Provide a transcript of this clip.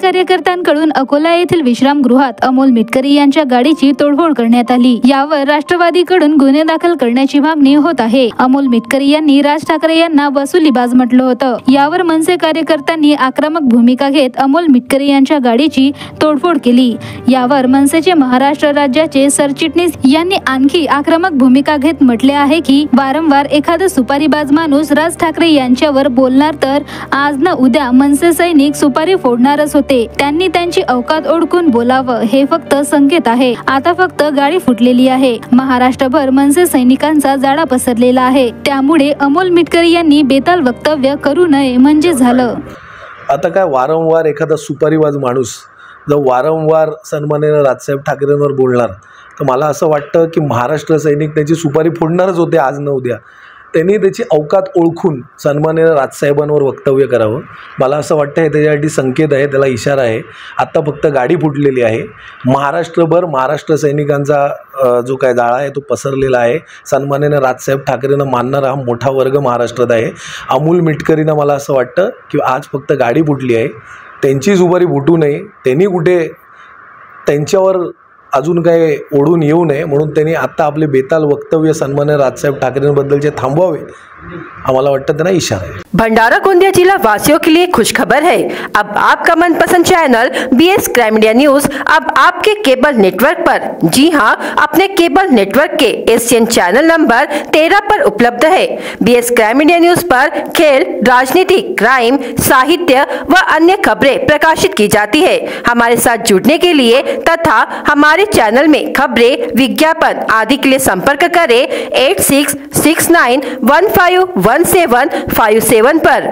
कार्यकर्त्यांकडून अकोला येथील विश्रामगृहात अमोल मिटकरी यांच्या गाडीची तोडफोड करण्यात आली। यावर राष्ट्रवादीकडून गुन्हे दाखल करण्याची मागणी होत आहे। अमोल मिटकरी यांनी राज ठाकरे यांना वसुलीबाज म्हटलं होतं। यावर मनसे कार्यकर्त्यांनी आक्रमक भूमिका घेत अमोल मिटकरी यांच्या गाडीची तोडफोड केली। यावर मनसेचे महाराष्ट्र राज्याचे सरचिटणीस यांनी आणखी आक्रमक भूमिका घेत म्हटले आहे की वारंवार एखादा सुपारीबाज माणूस राज ठाकरे यांच्यावर बोलणार तर आज न उद्या मनसे सैनिक सुपारी फोडणारच होते। त्यांनी त्यांची औकात ओळखून बोलावं हे फक्त संकेत आहे। आता फक्त गाडी फुटलेली आहे। महाराष्ट्रभर मनसे सैनिकांचा जाळा पसरलेला आहे। त्यामुळे अमोल मिटकरी यांनी बेताल वक्तव्य करू नये म्हणजे झालं। आता काय वारंवार एखादा सुपारीबाज माणूस जर वारंवार सन्माननीय राजसाहेब ठाकरेंवर बोलणार तर मला असं वाटतं की महाराष्ट्र सैनिक त्याची सुपारी फोडणारच होते आज न उद्या। त्यांनी त्याची औकात ओळखून सन्माननीय राजसाहेबांवर वक्तव्य करावं। मला असं वाटतं हे त्याच्यासाठी संकेत आहे, त्याला इशारा आहे। आत्ता फक्त गाडी फुटलेली आहे। महाराष्ट्रभर महाराष्ट्र सैनिकांचा जो काय जाळा आहे तो पसरलेला आहे। सन्माननीय राजसाहेब ठाकरेंना मानणारा हा मोठा वर्ग महाराष्ट्रात आहे। अमोल मिटकरींना मला असं वाटतं की आज फक्त गाडी फुटली आहे, त्यांची सुपारी फुटू नये, त्यांनी कुठे त्यांच्यावर अजून काय ओढून येऊ नये म्हणून त्यांनी आता आपले बेताल वक्तव्य सन्माननीय राजसाहेब ठाकरेंबद्दलचे थांबवावे, हमारा वाटता देना इशारा है। भंडारा गोंदिया जिला वासियों के लिए खुशखबर है। अब आपका मनपसंद channel BS crime India news अब आपके केबल नेटवर्क पर, जी हां, अपने केबल नेटवर्क के एशियन चैनल नंबर 13 पर उपलब्ध है। BS क्राइम इंडिया न्यूज पर खेल, राजनीति, क्राइम, साहित्य व अन्य खबरें प्रकाशित की जाती है। हमारे साथ जुड़ने के लिए तथा हमारे चैनल में खबरें, विज्ञापन आदि के लिए संपर्क करें 8669151757 पर।